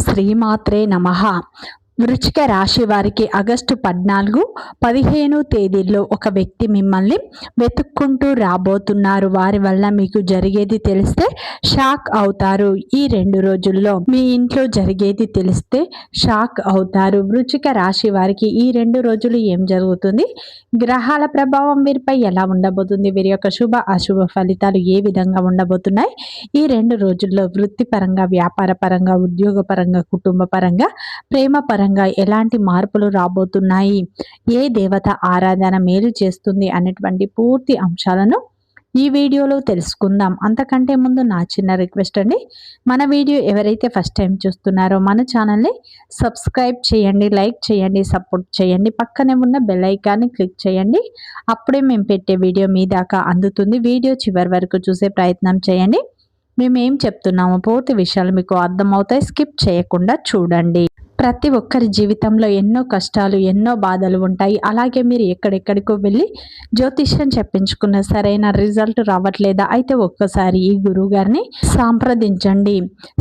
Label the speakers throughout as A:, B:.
A: శ్రీమాత్రే నమః. వృశ్చిక రాశి వారికి ఆగస్టు 14, 15 తేదీల్లో ఒక వ్యక్తి మిమ్మల్ని వెతుక్కుంటూ రాబోతున్నారు. వారి వల్ల మీకు జరిగేది తెలిస్తే షాక్ అవుతారు. ఈ 2 రోజుల్లో మీ ఇంట్లో జరిగేది తెలిస్తే షాక్ అవుతారు. వృశ్చిక రాశి వారికి ఈ 2 రోజులు ఏం జరుగుతుంది, గ్రహాల ప్రభావం వీరిపై ఎలా ఉండబోతుంది, వీరి యొక్క శుభ అశుభ ఫలితాలు ఏ విధంగా ఉండబోతున్నాయి, ఈ 2 రోజుల్లో వృత్తిపరంగా, వ్యాపార పరంగా, ఉద్యోగ పరంగా, కుటుంబ పరంగా, ప్రేమ పరంగా ఎలాంటి మార్పులు రాబోతున్నాయి, ఏ దేవత ఆరాధన మేలు చేస్తుంది అనేటువంటి పూర్తి అంశాలను ఈ వీడియోలో తెలుసుకుందాం. అంతకంటే ముందు నా చిన్న రిక్వెస్ట్ అండి, మన వీడియో ఎవరైతే ఫస్ట్ టైం చూస్తున్నారో మన ఛానల్ని సబ్స్క్రైబ్ చేయండి, లైక్ చేయండి, సపోర్ట్ చేయండి, పక్కనే ఉన్న బెల్ ఐకాన్ని క్లిక్ చేయండి. అప్పుడే మేము పెట్టే వీడియో మీ దాకా అందుతుంది. వీడియో చివరి వరకు చూసే ప్రయత్నం చేయండి. మేము ఏం చెప్తున్నామో పూర్తి విషయాలు మీకు అర్థమవుతాయి. స్కిప్ చేయకుండా చూడండి. ప్రతి ఒక్కరి జీవితంలో ఎన్నో కష్టాలు, ఎన్నో బాధలు ఉంటాయి. అలాగే మీరు ఎక్కడెక్కడికో వెళ్ళి జ్యోతిష్యం చెప్పించుకున్న సరైన రిజల్ట్ రావట్లేదా, అయితే ఒక్కసారి ఈ గురువు గారిని సంప్రదించండి.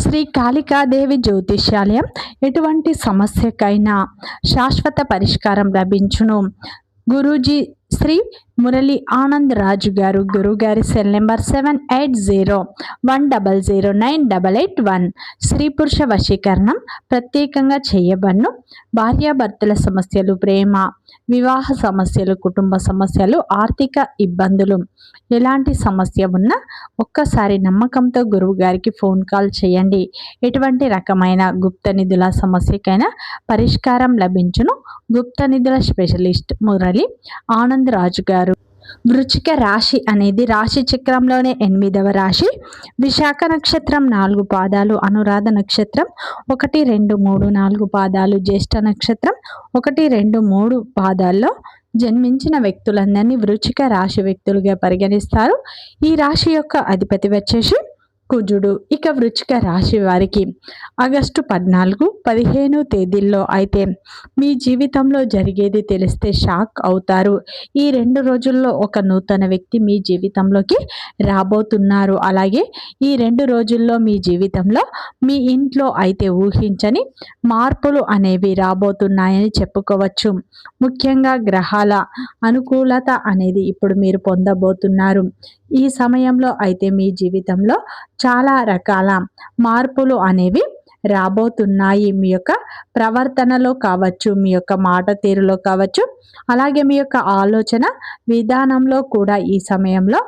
A: శ్రీ కాళికాదేవి జ్యోతిష్యాలయం ఎటువంటి సమస్యకైనా శాశ్వత పరిష్కారం లభించును. గురూజీ శ్రీ మురళీ ఆనంద్ రాజు గారు. గురుగారి సెల్ నెంబర్ 7801009881. స్త్రీ పురుష వశీకరణం ప్రత్యేకంగా చేయబడును. భార్యాభర్తల సమస్యలు, ప్రేమ, వివాహ సమస్యలు, కుటుంబ సమస్యలు, ఆర్థిక ఇబ్బందులు, ఎలాంటి సమస్య ఉన్నా ఒక్కసారి నమ్మకంతో గురువు గారికి ఫోన్ కాల్ చేయండి. ఎటువంటి రకమైన గుప్త నిధుల సమస్యకైనా పరిష్కారం లభించును. గుప్త నిధుల స్పెషలిస్ట్ మురళి ఆనంద్ రాజు గారు. వృశ్చిక రాశి అనేది రాశి చక్రంలోనే 8వ రాశి. విశాఖ నక్షత్రం 4 పాదాలు, అనురాధ నక్షత్రం 1, 2, 3, 4 పాదాలు, జ్యేష్ఠ నక్షత్రం 1, 2, 3 పాదాల్లో జన్మించిన వ్యక్తులందరినీ వృశ్చిక రాశి వ్యక్తులుగా పరిగణిస్తారు. ఈ రాశి యొక్క అధిపతి వచ్చేసి కుజుడు. ఇక వృశ్చిక రాశి వారికి ఆగస్టు 14, 15 తేదీల్లో అయితే మీ జీవితంలో జరిగేది తెలిస్తే షాక్ అవుతారు. ఈ 2 రోజుల్లో ఒక నూతన వ్యక్తి మీ జీవితంలోకి రాబోతున్నారు. అలాగే ఈ 2 రోజుల్లో మీ జీవితంలో మీ ఇంట్లో అయితే ఊహించని మార్పులు అనేవి రాబోతున్నాయని చెప్పుకోవచ్చు. ముఖ్యంగా గ్రహాల అనుకూలత అనేది ఇప్పుడు మీరు పొందబోతున్నారు. ఈ సమయంలో అయితే మీ జీవితంలో చాలా రకాల మార్పులు అనేవి రాబోతున్నాయి. మీ యొక్క ప్రవర్తనలో కావచ్చు, మీ యొక్క మాట తీరులో కావచ్చు, అలాగే మీ యొక్క ఆలోచన విధానంలో కూడా ఈ సమయంలో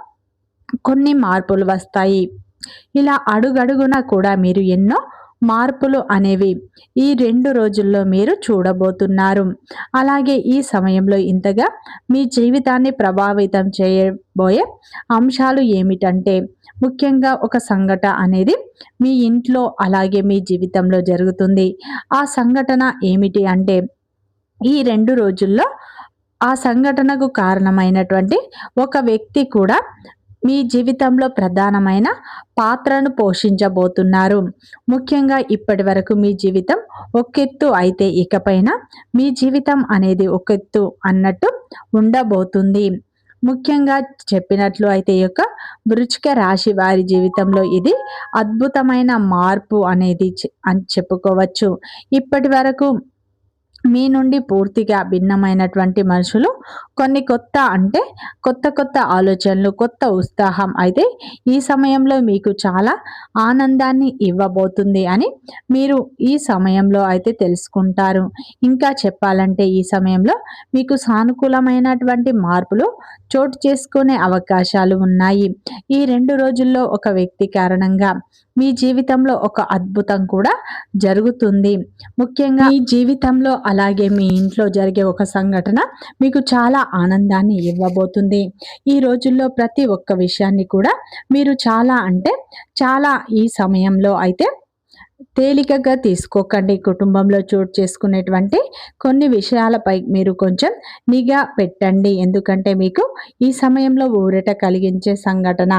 A: కొన్ని మార్పులు వస్తాయి. ఇలా అడుగడుగున కూడా మీరు ఎన్నో మార్పులు అనేవి ఈ 2 రోజుల్లో మీరు చూడబోతున్నారు. అలాగే ఈ సమయంలో ఇంతగా మీ జీవితాన్ని ప్రభావితం చేయబోయే అంశాలు ఏమిటంటే, ముఖ్యంగా ఒక సంఘటన అనేది మీ ఇంట్లో అలాగే మీ జీవితంలో జరుగుతుంది. ఆ సంఘటన ఏమిటి అంటే, ఈ 2 రోజుల్లో ఆ సంఘటనకు కారణమైనటువంటి ఒక వ్యక్తి కూడా మీ జీవితంలో ప్రధానమైన పాత్రను పోషించబోతున్నారు. ముఖ్యంగా ఇప్పటి వరకు మీ జీవితం ఒకెత్తు అయితే ఇకపైన మీ జీవితం అనేది ఒకెత్తు అన్నట్టు ఉండబోతుంది. ముఖ్యంగా చెప్పినట్లు అయితే ఈ యొక్క వృశ్చిక రాశి వారి జీవితంలో ఇది అద్భుతమైన మార్పు అనేది అని చెప్పుకోవచ్చు. ఇప్పటి వరకు మీ నుండి పూర్తిగా భిన్నమైనటువంటి మనుషులు కొన్ని కొత్త ఆలోచనలు, కొత్త ఉత్సాహం అయితే ఈ సమయంలో మీకు చాలా ఆనందాన్ని ఇవ్వబోతుంది అని మీరు ఈ సమయంలో అయితే తెలుసుకుంటారు. ఇంకా చెప్పాలంటే ఈ సమయంలో మీకు సానుకూలమైనటువంటి మార్పులు చోటు చేసుకునే అవకాశాలు ఉన్నాయి. ఈ 2 రోజుల్లో ఒక వ్యక్తి కారణంగా మీ జీవితంలో ఒక అద్భుతం కూడా జరుగుతుంది. ముఖ్యంగా మీ జీవితంలో అలాగే మీ ఇంట్లో జరిగే ఒక సంఘటన మీకు చాలా ఆనందాన్ని ఇవ్వబోతుంది. ఈ రోజుల్లో ప్రతి ఒక్క విషయాన్ని కూడా మీరు చాలా ఈ సమయంలో అయితే తేలికగా తీసుకోకండి. కుటుంబంలో చోటు చేసుకునేటువంటి కొన్ని విషయాలపై మీరు కొంచెం నిఘా పెట్టండి. ఎందుకంటే మీకు ఈ సమయంలో ఊరట కలిగించే సంఘటన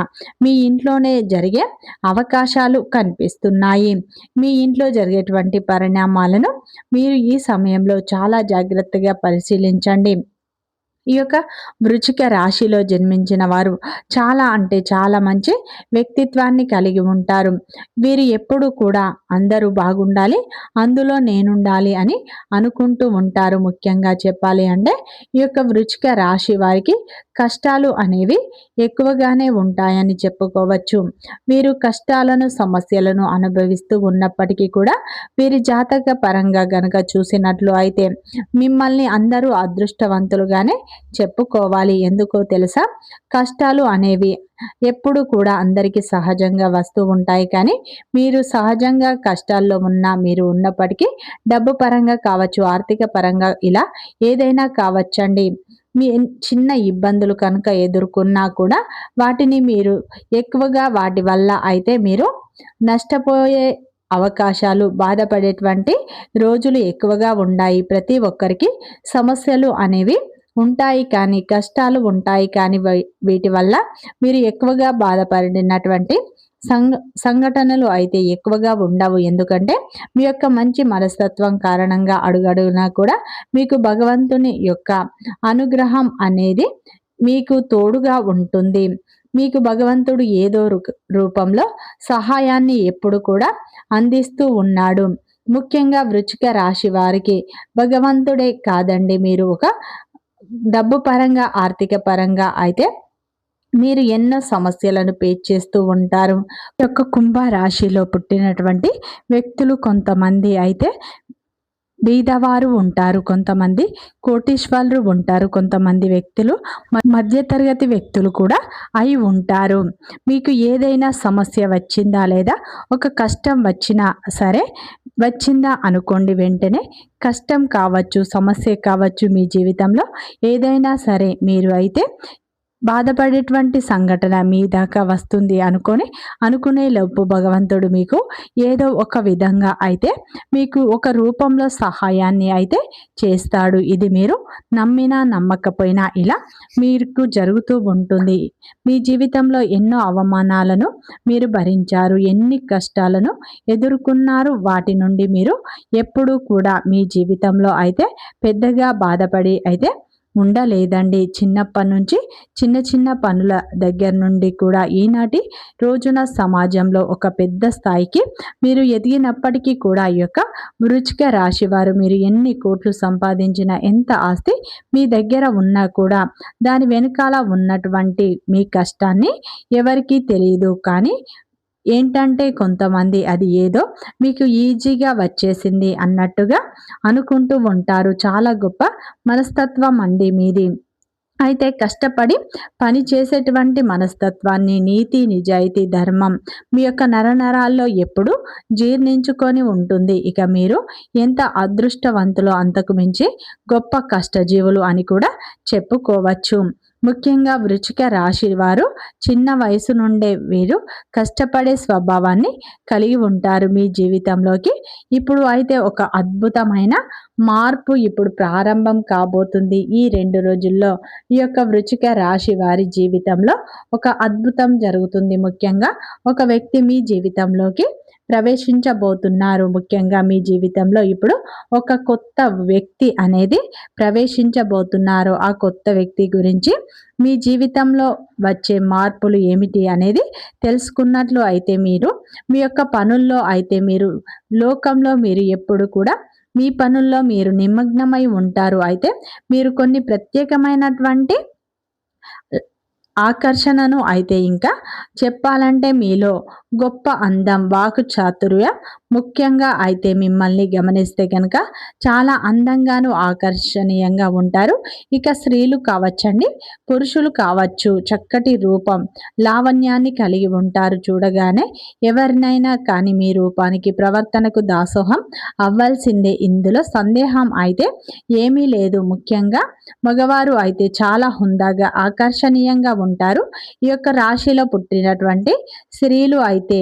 A: మీ ఇంట్లోనే జరిగే అవకాశాలు కనిపిస్తున్నాయి. మీ ఇంట్లో జరిగేటువంటి పరిణామాలను మీరు ఈ సమయంలో చాలా జాగ్రత్తగా పరిశీలించండి. ఈ యొక్క వృశ్చిక రాశిలో జన్మించిన వారు చాలా అంటే చాలా మంచి వ్యక్తిత్వాన్ని కలిగి ఉంటారు. వీరు ఎప్పుడూ కూడా అందరూ బాగుండాలి, అందులో నేనుండాలి అని అనుకుంటూ ఉంటారు. ముఖ్యంగా చెప్పాలి అంటే ఈ యొక్క వృశ్చిక రాశి వారికి కష్టాలు అనేవి ఎక్కువగానే ఉంటాయని చెప్పుకోవచ్చు. వీరు కష్టాలను సమస్యలను అనుభవిస్తూ ఉన్నప్పటికీ కూడా వీరి జాతక పరంగా గనక చూసినట్లు అయితే మిమ్మల్ని అందరూ అదృష్టవంతులుగానే చెప్పుకోవాలి. ఎందుకో తెలుసా? కష్టాలు అనేవి ఎప్పుడు కూడా అందరికీ సహజంగా వస్తూ ఉంటాయి. కానీ మీరు సహజంగా కష్టాల్లో మీరు ఉన్నప్పటికీ డబ్బు పరంగా కావచ్చు, ఆర్థిక పరంగా ఇలా ఏదైనా కావచ్చండి. మీ చిన్న ఇబ్బందులు కనుక ఎదుర్కొన్నా కూడా వాటిని మీరు ఎక్కువగా వాటి వల్ల అయితే మీరు నష్టపోయే అవకాశాలు, బాధపడేటువంటి రోజులు ఎక్కువగా ఉన్నాయి. ప్రతి ఒక్కరికి సమస్యలు అనేవి ఉంటాయి, కానీ కష్టాలు ఉంటాయి, కానీ వీటి వల్ల మీరు ఎక్కువగా బాధపడినటువంటి సంఘటనలు అయితే ఎక్కువగా ఉండవు. ఎందుకంటే మీ యొక్క మంచి మనస్తత్వం కారణంగా అడుగడుగునా కూడా మీకు భగవంతుని యొక్క అనుగ్రహం అనేది మీకు తోడుగా ఉంటుంది. మీకు భగవంతుడు ఏదో రూపంలో సహాయాన్ని ఎప్పుడు కూడా అందిస్తూ ఉన్నాడు. ముఖ్యంగా వృశ్చిక రాశి వారికి భగవంతుడే కాదండి, మీరు ఒక డబ్బు పరంగా, ఆర్థిక పరంగా అయితే మీరు ఎన్నో సమస్యలను ఫేస్ చేస్తూ ఉంటారు. ఈ యొక్క కుంభ రాశిలో పుట్టినటువంటి వ్యక్తులు కొంతమంది అయితే బీదవారు ఉంటారు, కొంతమంది కోటీశ్వరులు ఉంటారు, కొంతమంది వ్యక్తులు మధ్యతరగతి వ్యక్తులు కూడా అయి ఉంటారు. మీకు ఏదైనా సమస్య వచ్చిందా లేదా ఒక కష్టం వచ్చినా సరే, వచ్చిందా అనుకోండి, వెంటనే కష్టం కావచ్చు, సమస్య కావచ్చు, మీ జీవితంలో ఏదైనా సరే మీరు అయితే బాధపడేటువంటి సంఘటన మీ దాకా వస్తుంది అనుకునే లోపు భగవంతుడు మీకు ఏదో ఒక విధంగా అయితే మీకు ఒక రూపంలో సహాయాన్ని అయితే చేస్తాడు. ఇది మీరు నమ్మినా నమ్మకపోయినా ఇలా మీకు జరుగుతూ ఉంటుంది. మీ జీవితంలో ఎన్నో అవమానాలను మీరు భరించారు, ఎన్ని కష్టాలను ఎదుర్కొన్నారు. వాటి నుండి మీరు ఎప్పుడూ కూడా మీ జీవితంలో అయితే పెద్దగా బాధపడి అయితే ఉండలేదండి. చిన్నప్పటి నుంచి చిన్న చిన్న పనుల దగ్గర నుండి కూడా ఈనాటి రోజున సమాజంలో ఒక పెద్ద స్థాయికి మీరు ఎదిగినప్పటికీ కూడా ఈ యొక్క వృశ్చిక రాశి వారు మీరు ఎన్ని కోట్లు సంపాదించిన, ఎంత ఆస్తి మీ దగ్గర ఉన్నా కూడా దాని వెనకాల ఉన్నటువంటి మీ కష్టాన్ని ఎవరికీ తెలియదు. కానీ ఏంటంటే కొంతమంది అది ఏదో మీకు ఈజీగా వచ్చేసింది అన్నట్టుగా అనుకుంటూ ఉంటారు. చాలా గొప్ప మనస్తత్వం అండి మీది. అయితే కష్టపడి పని చేసేటువంటి మనస్తత్వాన్ని, నీతి, నిజాయితీ, ధర్మం మీ యొక్క నరనరాల్లో ఎప్పుడు జీర్ణించుకొని ఉంటుంది. ఇక మీరు ఎంత అదృష్టవంతులో అంతకు మించి గొప్ప కష్టజీవులు అని కూడా చెప్పుకోవచ్చు. ముఖ్యంగా వృశ్చిక రాశి వారు చిన్న వయసు నుండే వీరు కష్టపడే స్వభావాన్ని కలిగి ఉంటారు. మీ జీవితంలోకి ఇప్పుడు అయితే ఒక అద్భుతమైన మార్పు ఇప్పుడు ప్రారంభం కాబోతుంది. ఈ 2 రోజుల్లో ఈ యొక్క వృశ్చిక రాశి వారి జీవితంలో ఒక అద్భుతం జరుగుతుంది. ముఖ్యంగా ఒక వ్యక్తి మీ జీవితంలోకి ప్రవేశించబోతున్నారు. ముఖ్యంగా మీ జీవితంలో ఇప్పుడు ఒక కొత్త వ్యక్తి అనేది ప్రవేశించబోతున్నారు. ఆ కొత్త వ్యక్తి గురించి మీ జీవితంలో వచ్చే మార్పులు ఏమిటి అనేది తెలుసుకున్నట్లు అయితే మీరు మీ యొక్క పనుల్లో అయితే మీరు లోకంలో మీరు ఎప్పుడు కూడా మీ పనుల్లో మీరు నిమగ్నమై ఉంటారు. అయితే మీరు కొన్ని ప్రత్యేకమైనటువంటి ఆకర్షణను అయితే ఇంకా చెప్పాలంటే మీలో గొప్ప అందం, వాక్ చాతుర్యం ముఖ్యంగా అయితే మిమ్మల్ని గమనిస్తే కనుక చాలా అందంగాను ఆకర్షణీయంగా ఉంటారు. ఇక స్త్రీలు కావచ్చండి, పురుషులు కావచ్చు, చక్కటి రూపం, లావణ్యాన్ని కలిగి ఉంటారు. చూడగానే ఎవరినైనా కానీ మీ రూపానికి, ప్రవర్తనకు దాసోహం అవ్వాల్సిందే. ఇందులో సందేహం అయితే ఏమీ లేదు. ముఖ్యంగా మగవారు అయితే చాలా హుందాగా, ఆకర్షణీయంగా ఉంటారు. ఈ యొక్క రాశిలో పుట్టినటువంటి స్త్రీలు అయితే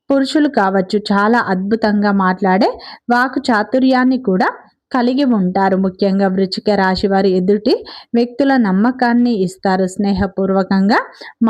A: పురుషులు కావచ్చు, చాలా అద్భుతంగా మాట్లాడే వాక్ చాతుర్యాన్ని కూడా కలిగి ఉంటారు. ముఖ్యంగా వృశ్చిక రాశి వారు ఎదుటి వ్యక్తుల నమ్మకాన్ని ఇస్తారు, స్నేహపూర్వకంగా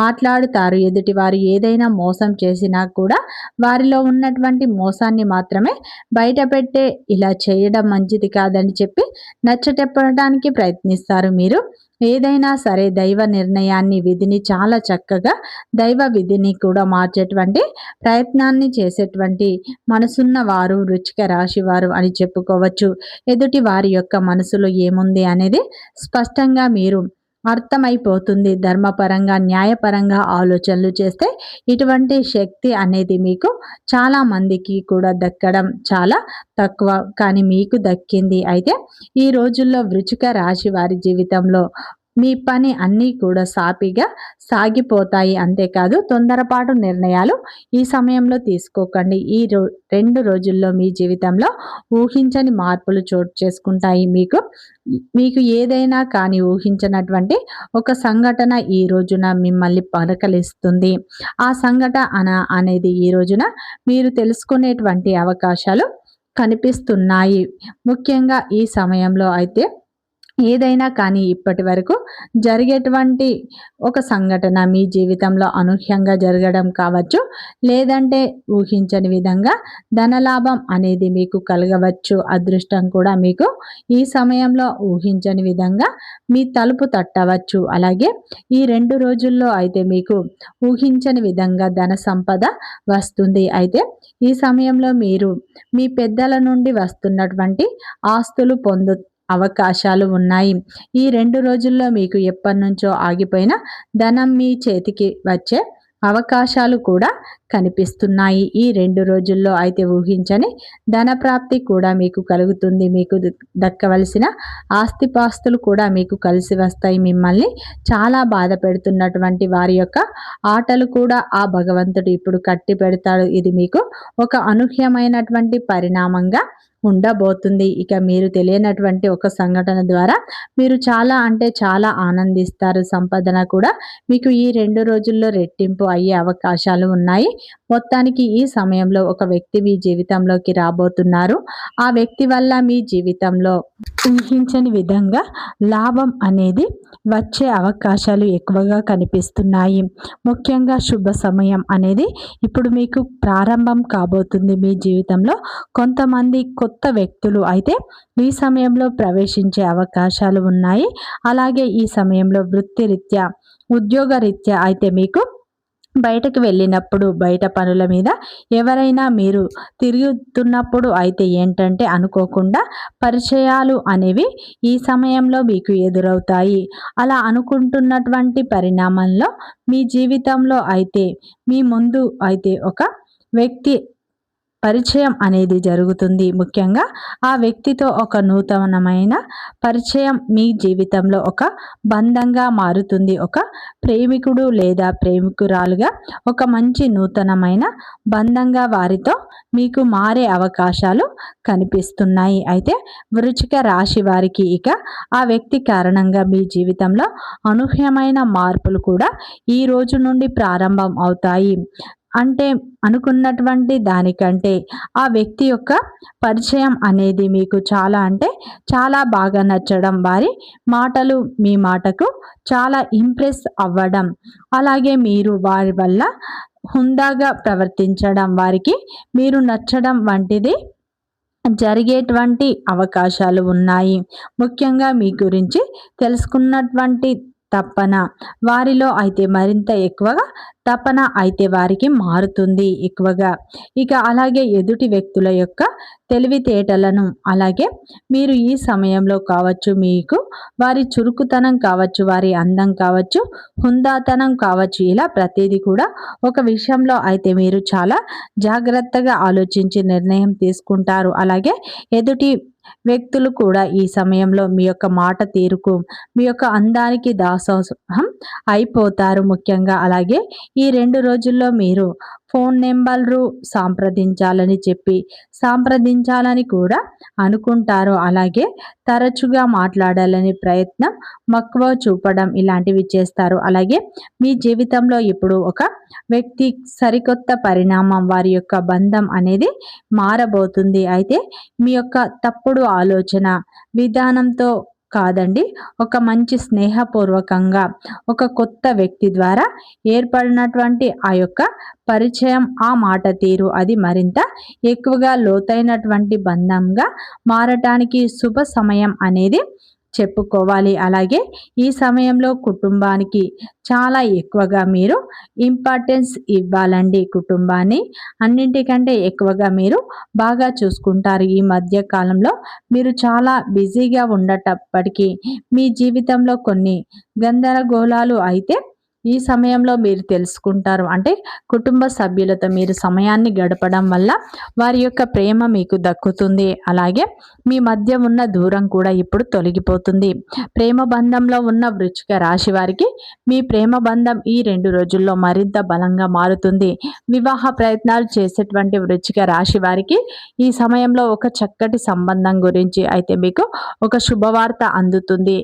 A: మాట్లాడుతారు. ఎదుటి వారు ఏదైనా మోసం చేసినా కూడా వారిలో ఉన్నటువంటి మోసాన్ని మాత్రమే బయటపెట్టే ఇలా చేయడం మంచిది కాదని చెప్పి నచ్చటెప్పడానికి ప్రయత్నిస్తారు. మీరు ఏదైనా సరే దైవ నిర్ణయాన్ని, విధిని చాలా చక్కగా దైవ విధిని కూడా మార్చేటువంటి ప్రయత్నాన్ని చేసేటువంటి మనసున్న వారు వృశ్చిక రాశి వారు అని చెప్పుకోవచ్చు. ఎదుటి వారి యొక్క మనసులో ఏముంది అనేది స్పష్టంగా మీరు అర్థమైపోతుంది. ధర్మపరంగా, న్యాయపరంగా ఆలోచనలు చేస్తే ఇటువంటి శక్తి అనేది మీకు చాలా మందికి కూడా దక్కడం చాలా తక్కువ, కానీ మీకు దక్కింది. అయితే ఈ రోజుల్లో వృశ్చిక రాశి వారి జీవితంలో మీ పని అన్నీ కూడా సాఫీగా సాగిపోతాయి. అంతేకాదు తొందరపాటు నిర్ణయాలు ఈ సమయంలో తీసుకోకండి. ఈ 2 రోజుల్లో మీ జీవితంలో ఊహించని మార్పులు చోటు చేసుకుంటాయి. మీకు ఏదైనా కానీ ఊహించినటువంటి ఒక సంఘటన ఈ రోజున మిమ్మల్ని పలకలిస్తుంది. ఆ సంఘటన అనేది ఈ రోజున మీరు తెలుసుకునేటువంటి అవకాశాలు కనిపిస్తున్నాయి. ముఖ్యంగా ఈ సమయంలో అయితే ఏదైనా కానీ ఇప్పటి వరకు జరిగేటువంటి ఒక సంఘటన మీ జీవితంలో అనూహ్యంగా జరగడం కావచ్చు, లేదంటే ఊహించని విధంగా ధనలాభం అనేది మీకు కలగవచ్చు. అదృష్టం కూడా మీకు ఈ సమయంలో ఊహించని విధంగా మీ తలుపు తట్టవచ్చు. అలాగే ఈ 2 రోజుల్లో అయితే మీకు ఊహించని విధంగా ధన సంపద వస్తుంది. అయితే ఈ సమయంలో మీరు మీ పెద్దల నుండి వస్తున్నటువంటి ఆస్తులు అవకాశాలు ఉన్నాయి. ఈ 2 రోజుల్లో మీకు ఎప్పటినుంచో ఆగిపోయిన ధనం మీ చేతికి వచ్చే అవకాశాలు కూడా కనిపిస్తున్నాయి. ఈ 2 రోజుల్లో అయితే ఊహించని ధనప్రాప్తి కూడా మీకు కలుగుతుంది. మీకు దక్కవలసిన ఆస్తిపాస్తులు కూడా మీకు కలిసి వస్తాయి. మిమ్మల్ని చాలా బాధ పెడుతున్నటువంటి వారి యొక్క ఆటలు కూడా ఆ భగవంతుడు ఇప్పుడు కట్టి పెడతాడు. ఇది మీకు ఒక అనూహ్యమైనటువంటి పరిణామంగా ఉండబోతుంది. ఇక మీరు తెలియనటువంటి ఒక సంఘటన ద్వారా మీరు చాలా అంటే చాలా ఆనందిస్తారు. సంపాదన కూడా మీకు ఈ 2 రోజుల్లో రెట్టింపు అయ్యే అవకాశాలు ఉన్నాయి. మొత్తానికి ఈ సమయంలో ఒక వ్యక్తి మీ జీవితంలోకి రాబోతున్నారు. ఆ వ్యక్తి వల్ల మీ జీవితంలో ఊహించని విధంగా లాభం అనేది వచ్చే అవకాశాలు ఎక్కువగా కనిపిస్తున్నాయి. ముఖ్యంగా శుభ సమయం అనేది ఇప్పుడు మీకు ప్రారంభం కాబోతుంది. మీ జీవితంలో కొంతమంది కొత్త వ్యక్తులు అయితే ఈ సమయంలో ప్రవేశించే అవకాశాలు ఉన్నాయి. అలాగే ఈ సమయంలో వృత్తిరీత్యా, ఉద్యోగరీత్యా అయితే మీకు బయటకు వెళ్ళినప్పుడు బయట పనుల మీద ఎవరైనా మీరు తిరుగుతున్నప్పుడు అయితే ఏంటంటే అనుకోకుండా పరిచయాలు అనేవి ఈ సమయంలో మీకు ఎదురవుతాయి. అలా అనుకుంటున్నటువంటి పరిణామంలో మీ జీవితంలో అయితే మీ ముందు అయితే ఒక వ్యక్తి పరిచయం అనేది జరుగుతుంది. ముఖ్యంగా ఆ వ్యక్తితో ఒక నూతనమైన పరిచయం మీ జీవితంలో ఒక బంధంగా మారుతుంది. ఒక ప్రేమికుడు లేదా ప్రేమికురాలుగా ఒక మంచి నూతనమైన బంధంగా వారితో మీకు మారే అవకాశాలు కనిపిస్తున్నాయి. అయితే వృశ్చిక రాశి వారికి ఇక ఆ వ్యక్తి కారణంగా మీ జీవితంలో అనూహ్యమైన మార్పులు కూడా ఈ రోజు నుండి ప్రారంభం అవుతాయి. అంటే అనుకున్నటువంటి దానికంటే ఆ వ్యక్తి యొక్క పరిచయం అనేది మీకు చాలా అంటే చాలా బాగా నచ్చడం, వారి మాటలు మీ మాటకు చాలా ఇంప్రెస్ అవ్వడం, అలాగే మీరు వారి వల్ల హుందాగా ప్రవర్తించడం, వారికి మీరు నచ్చడం వంటిది జరిగేటువంటి అవకాశాలు ఉన్నాయి. ముఖ్యంగా మీ గురించి తెలుసుకున్నటువంటి తపన వారిలో అయితే మరింత ఎక్కువగా తపన అయితే వారికి మారుతుంది ఎక్కువగా. ఇక అలాగే ఎదుటి వ్యక్తుల యొక్క తెలివితేటలను, అలాగే మీరు ఈ సమయంలో కావచ్చు మీకు వారి చురుకుతనం కావచ్చు, వారి అందం కావచ్చు, హుందాతనం కావచ్చు, ఇలా ప్రతిదీ కూడా ఒక విషయంలో అయితే మీరు చాలా జాగ్రత్తగా ఆలోచించి నిర్ణయం తీసుకుంటారు. అలాగే ఎదుటి వ్యక్తులు కూడా ఈ సమయంలో మీ యొక్క మాట తీరుకు, మీ యొక్క అందానికి దాసోహం అయిపోతారు ముఖ్యంగా. అలాగే ఈ 2 రోజుల్లో మీరు ఫోన్ నెంబర్లు సంప్రదించాలని కూడా అనుకుంటారు. అలాగే తరచుగా మాట్లాడాలని ప్రయత్నం, మక్కువ చూపడం ఇలాంటివి చేస్తారు. అలాగే మీ జీవితంలో ఇప్పుడు ఒక వ్యక్తి సరికొత్త పరిణామం, వారి యొక్క బంధం అనేది మారబోతుంది. అయితే మీ యొక్క తప్పుడు ఆలోచన విధానంతో కాదండి, ఒక మంచి స్నేహపూర్వకంగా ఒక కొత్త వ్యక్తి ద్వారా ఏర్పడినటువంటి ఆ యొక్క పరిచయం, ఆ మాట తీరు అది మరింత ఎక్కువగా లోతైనటువంటి బంధంగా మారటానికి శుభ సమయం అనేది చెప్పుకోవాలి. అలాగే ఈ సమయంలో కుటుంబానికి చాలా ఎక్కువగా మీరు ఇంపార్టెన్స్ ఇవ్వాలండి. కుటుంబాన్ని అన్నింటికంటే ఎక్కువగా మీరు బాగా చూసుకుంటారు. ఈ మధ్య కాలంలో మీరు చాలా బిజీగా ఉండేటప్పటికీ మీ జీవితంలో కొన్ని గందరగోళాలు అయితే ఈ సమయంలో మీరు తెలుసుకుంటారు. అంటే కుటుంబ సభ్యులతో మీరు సమయాన్ని గడపడం వల్ల వారి యొక్క ప్రేమ మీకు దక్కుతుంది. అలాగే మీ మధ్య ఉన్న దూరం కూడా ఇప్పుడు తొలగిపోతుంది. ప్రేమ బంధంలో ఉన్న వృశ్చిక రాశి వారికి మీ ప్రేమ బంధం ఈ 2 రోజుల్లో మరింత బలంగా మారుతుంది. వివాహ ప్రయత్నాలు చేసేటువంటి వృశ్చిక రాశి వారికి ఈ సమయంలో ఒక చక్కటి సంబంధం గురించి అయితే మీకు ఒక శుభవార్త అందుతుంది.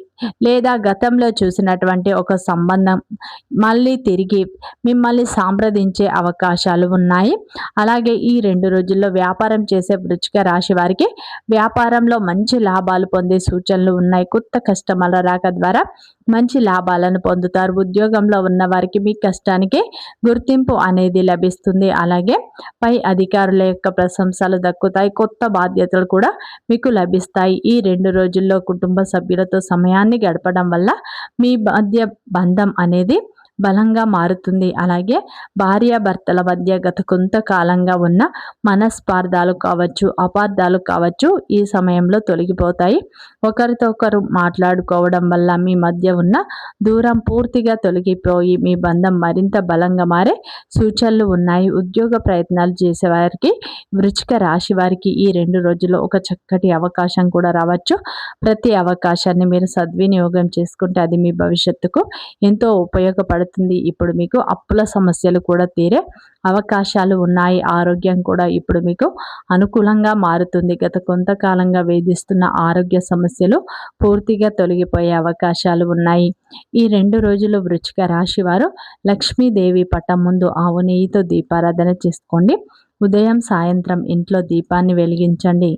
A: లేదా గతంలో చూసినటువంటి ఒక సంబంధం మళ్ళీ తిరిగి మిమ్మల్ని సంప్రదించే అవకాశాలు ఉన్నాయి. అలాగే ఈ 2 రోజుల్లో వ్యాపారం చేసే వృశ్చిక రాశి వారికి వ్యాపారంలో మంచి లాభాలు పొందే సూచనలు ఉన్నాయి. కొత్త కస్టమర్ల రాక ద్వారా మంచి లాభాలను పొందుతారు. ఉద్యోగంలో ఉన్న వారికి మీ కష్టానికి గుర్తింపు అనేది లభిస్తుంది. అలాగే పై అధికారుల యొక్క ప్రశంసలు దక్కుతాయి. కొత్త బాధ్యతలు కూడా మీకు లభిస్తాయి. ఈ 2 రోజుల్లో కుటుంబ సభ్యులతో సమయాన్ని గడపడం వల్ల మీ మధ్య బంధం అనేది బలంగా మారుతుంది. అలాగే భార్యాభర్తల మధ్య గత కొంతకాలంగా ఉన్న మనస్పార్థాలు కావచ్చు, అపార్థాలు కావచ్చు ఈ సమయంలో తొలగిపోతాయి. ఒకరితో ఒకరు మాట్లాడుకోవడం వల్ల మీ మధ్య ఉన్న దూరం పూర్తిగా తొలగిపోయి మీ బంధం మరింత బలంగా మారే సూచనలు ఉన్నాయి. ఉద్యోగ ప్రయత్నాలు చేసేవారికి వృశ్చిక రాశి వారికి ఈ 2 రోజుల్లో ఒక చక్కటి అవకాశం కూడా రావచ్చు. ప్రతి అవకాశాన్ని మీరు సద్వినియోగం చేసుకుంటే అది మీ భవిష్యత్తుకు ఎంతో ఉపయోగపడుతుంది. ఇప్పుడు మీకు అప్పుల సమస్యలు కూడా తీరే అవకాశాలు ఉన్నాయి. ఆరోగ్యం కూడా ఇప్పుడు మీకు అనుకూలంగా మారుతుంది. గత కొంతకాలంగా వేధిస్తున్న ఆరోగ్య సమస్యలు పూర్తిగా తొలగిపోయే అవకాశాలు ఉన్నాయి. ఈ 2 రోజులు వృశ్చిక రాశి వారు లక్ష్మీదేవి పటం ముందు ఆవు నెయ్యితో దీపారాధన చేసుకోండి. ఉదయం సాయంత్రం ఇంట్లో దీపాన్ని వెలిగించండి.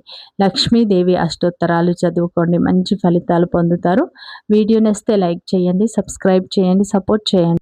A: లక్ష్మీదేవి అష్టోత్తరాలు చదువుకోండి. మంచి ఫలితాలు పొందుతారు. వీడియో నచ్చితే లైక్ చేయండి, సబ్స్క్రైబ్ చేయండి, సపోర్ట్ చేయండి.